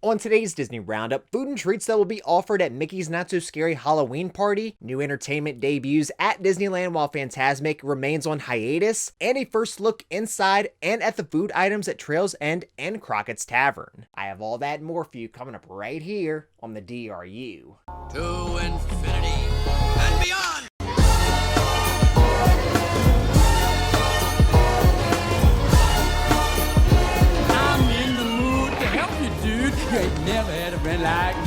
On today's Disney Roundup, food and treats that will be offered at Mickey's Not So Scary Halloween Party, new entertainment debuts at Disneyland while Fantasmic remains on hiatus, and a first look inside and at the food items at Trails End and Crockett's Tavern. I have all that and more for you coming up right here on the DRU. To infinity and beyond! I'm in the mood to help you, dude. You ain't never had a friend like me.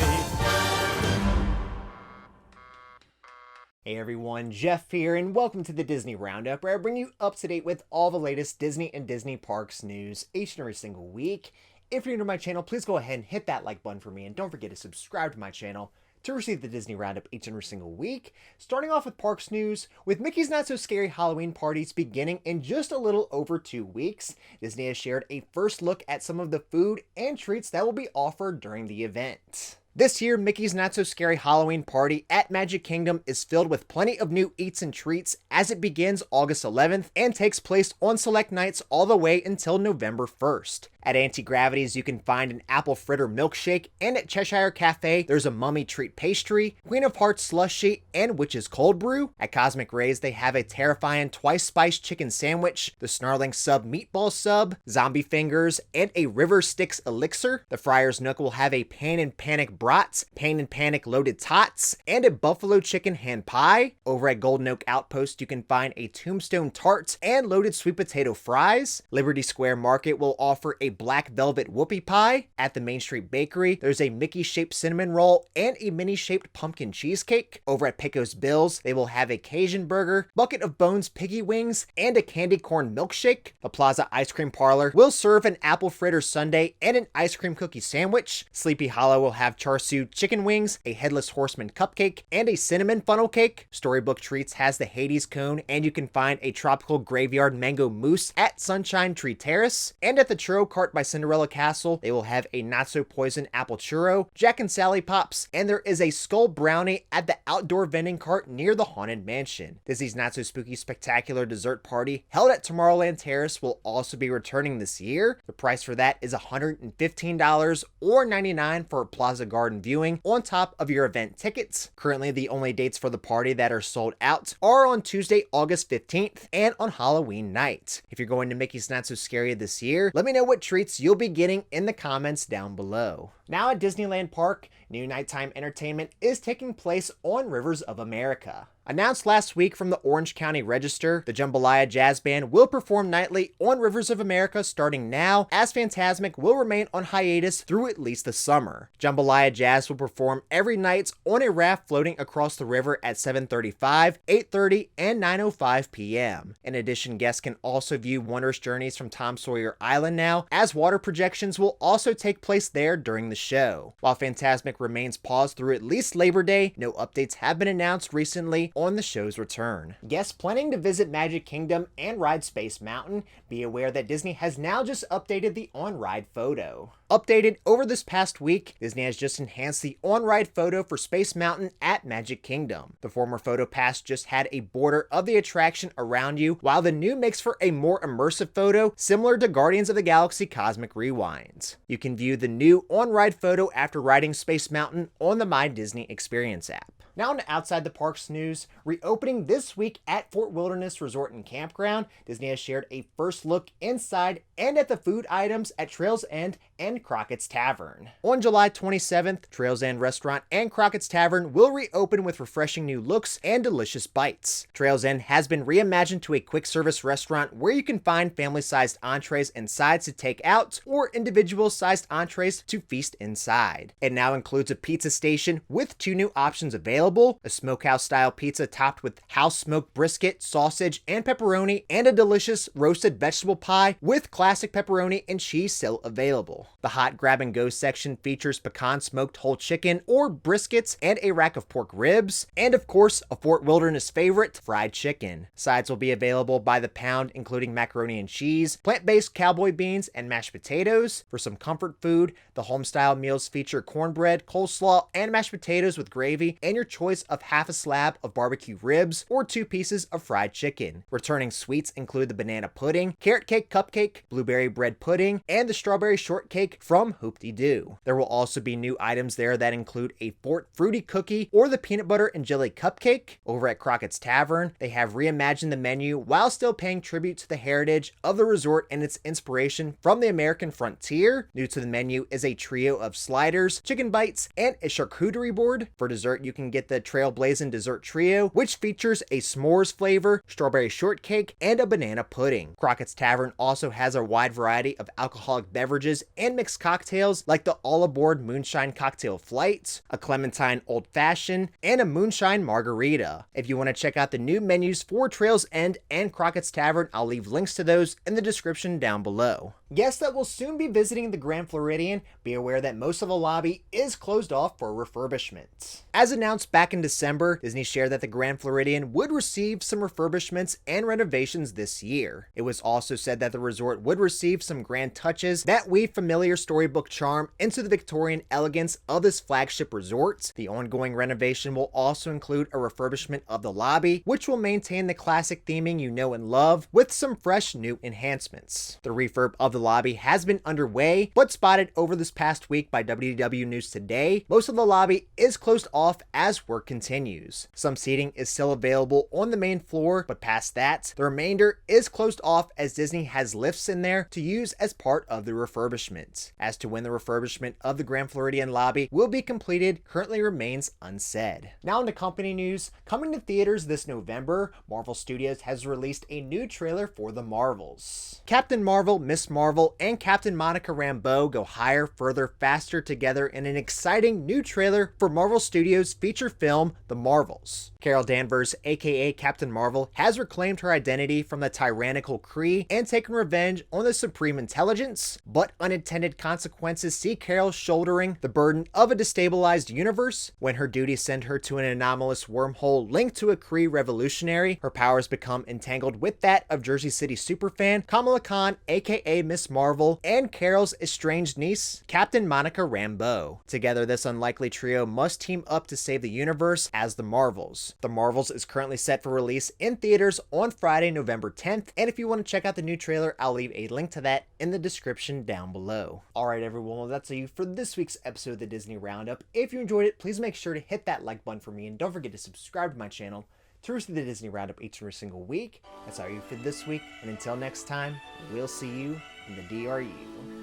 Hey everyone, Jeff here, and welcome to the Disney Roundup, where I bring you up to date with all the latest Disney and Disney Parks news each and every single week. If you're new to my channel, please go ahead and hit that like button for me, and don't forget to subscribe to my channel to receive the Disney Roundup each and every single week. Starting off with Parks news, with Mickey's Not So Scary Halloween parties beginning in just a little over 2 weeks, Disney has shared a first look at some of the food and treats that will be offered during the event. This year, Mickey's Not So Scary Halloween Party at Magic Kingdom is filled with plenty of new eats and treats as it begins August 11th and takes place on select nights all the way until November 1st. At Anti-Gravity's, you can find an apple fritter milkshake, and at Cheshire Cafe, there's a mummy treat pastry, Queen of Hearts slushie, and Witch's Cold Brew. At Cosmic Rays, they have a terrifying twice-spiced chicken sandwich, the Snarling Sub meatball sub, zombie fingers, and a River Styx elixir. The Friar's Nook will have a Pain and Panic brats, Pain and Panic loaded tots, and a buffalo chicken hand pie. Over at Golden Oak Outpost, you can find a Tombstone tart and loaded sweet potato fries. Liberty Square Market will offer a black velvet whoopie pie. At the Main Street Bakery, there's a Mickey-shaped cinnamon roll and a mini-shaped pumpkin cheesecake. Over at Pecos Bill's, they will have a Cajun burger, bucket of Bones piggy wings, and a candy corn milkshake. The Plaza Ice Cream Parlor will serve an apple fritter sundae and an ice cream cookie sandwich. Sleepy Hollow will have char siu chicken wings, a Headless Horseman cupcake, and a cinnamon funnel cake. Storybook Treats has the Hades cone, and you can find a tropical graveyard mango mousse at Sunshine Tree Terrace. And at the Churro Cart by Cinderella Castle, they will have a not so poison apple churro, Jack and Sally Pops, and there is a skull brownie at the outdoor vending cart near the Haunted Mansion. Disney's Not So Spooky Spectacular Dessert Party held at Tomorrowland Terrace will also be returning this year. The price for that is $115 or $99 for a Plaza Garden viewing on top of your event tickets. Currently, the only dates for the party that are sold out are on Tuesday, August 15th and on Halloween night. If you're going to Mickey's Not So Scary this year, let me know what treats you'll be getting in the comments down below. Now at Disneyland Park, new nighttime entertainment is taking place on Rivers of America. Announced last week from the Orange County Register, the Jambalaya Jazz Band will perform nightly on Rivers of America starting now, as Fantasmic will remain on hiatus through at least the summer. Jambalaya Jazz will perform every night on a raft floating across the river at 7:35, 8:30, and 9:05 p.m. In addition, guests can also view Wondrous Journeys from Tom Sawyer Island now, as water projections will also take place there during the show. While Fantasmic remains paused through at least Labor Day, no updates have been announced recently on the show's return. Guests planning to visit Magic Kingdom and ride Space Mountain, be aware that Disney has now just updated the on-ride photo. Updated over this past week, Disney has just enhanced the on-ride photo for Space Mountain at Magic Kingdom. The former PhotoPass just had a border of the attraction around you, while the new makes for a more immersive photo similar to Guardians of the Galaxy Cosmic Rewinds. You can view the new on-ride photo after riding Space Mountain on the My Disney Experience app. Now to outside the parks news, reopening this week at Fort Wilderness Resort and Campground, Disney has shared a first look inside and at the food items at Trails End and Crockett's Tavern. On July 27th, Trails End Restaurant and Crockett's Tavern will reopen with refreshing new looks and delicious bites. Trails End has been reimagined to a quick service restaurant where you can find family-sized entrees and sides to take out or individual-sized entrees to feast inside. It now includes a pizza station with 2 new options available, a smokehouse-style pizza topped with house-smoked brisket, sausage, and pepperoni, and a delicious roasted vegetable pie with classic pepperoni and cheese still available. The hot grab-and-go section features pecan smoked whole chicken or briskets and a rack of pork ribs, and of course, a Fort Wilderness favorite, fried chicken. Sides will be available by the pound, including macaroni and cheese, plant-based cowboy beans, and mashed potatoes. For some comfort food, the home-style meals feature cornbread, coleslaw, and mashed potatoes with gravy, and your choice of half a slab of barbecue ribs or 2 pieces of fried chicken. Returning sweets include the banana pudding, carrot cake cupcake, blueberry bread pudding, and the strawberry shortcake cake from Hoop-Dee-Doo. There will also be new items there that include a Fort Fruity cookie or the peanut butter and jelly cupcake. Over at Crockett's Tavern, they have reimagined the menu while still paying tribute to the heritage of the resort and its inspiration from the American frontier. New to the menu is a trio of sliders, chicken bites, and a charcuterie board. For dessert, you can get the Trailblazing Dessert Trio, which features a s'mores flavor, strawberry shortcake, and a banana pudding. Crockett's Tavern also has a wide variety of alcoholic beverages and mixed cocktails like the all-aboard Moonshine Cocktail Flight, a Clementine Old Fashioned, and a Moonshine Margarita. If you want to check out the new menus for Trails End and Crockett's Tavern, I'll leave links to those in the description down below. Guests that will soon be visiting the Grand Floridian, be aware that most of the lobby is closed off for refurbishment. As announced back in December, Disney shared that the Grand Floridian would receive some refurbishments and renovations this year. It was also said that the resort would receive some grand touches that weave familiar storybook charm into the Victorian elegance of this flagship resort. The ongoing renovation will also include a refurbishment of the lobby, which will maintain the classic theming you know and love, with some fresh new enhancements. The refurb of the lobby has been underway, but spotted over this past week by WDW News Today, most of the lobby is closed off as work continues. Some seating is still available on the main floor, but past that, the remainder is closed off as Disney has lifts in there to use as part of the refurbishment. As to when the refurbishment of the Grand Floridian lobby will be completed currently remains unsaid. Now into company news. Coming to theaters this November, Marvel Studios has released a new trailer for The Marvels. Captain Marvel, Miss Marvel, and Captain Monica Rambeau go higher, further, faster together in an exciting new trailer for Marvel Studios' feature film, The Marvels. Carol Danvers, aka Captain Marvel, has reclaimed her identity from the tyrannical Kree and taken revenge on the Supreme Intelligence, but unintended consequences see Carol shouldering the burden of a destabilized universe. When her duties send her to an anomalous wormhole linked to a Kree revolutionary, her powers become entangled with that of Jersey City superfan Kamala Khan, aka Miss Marvel, and Carol's estranged niece, Captain Monica Rambeau. Together, this unlikely trio must team up to save the universe as the Marvels. The Marvels is currently set for release in theaters on Friday, November 10th, and if you want to check out the new trailer, I'll leave a link to that in the description down below. Alright everyone, well that's you for this week's episode of the Disney Roundup. If you enjoyed it, please make sure to hit that like button for me, and don't forget to subscribe to my channel to receive the Disney Roundup each and every single week. That's all you for this week, and until next time, we'll see you in the DRU.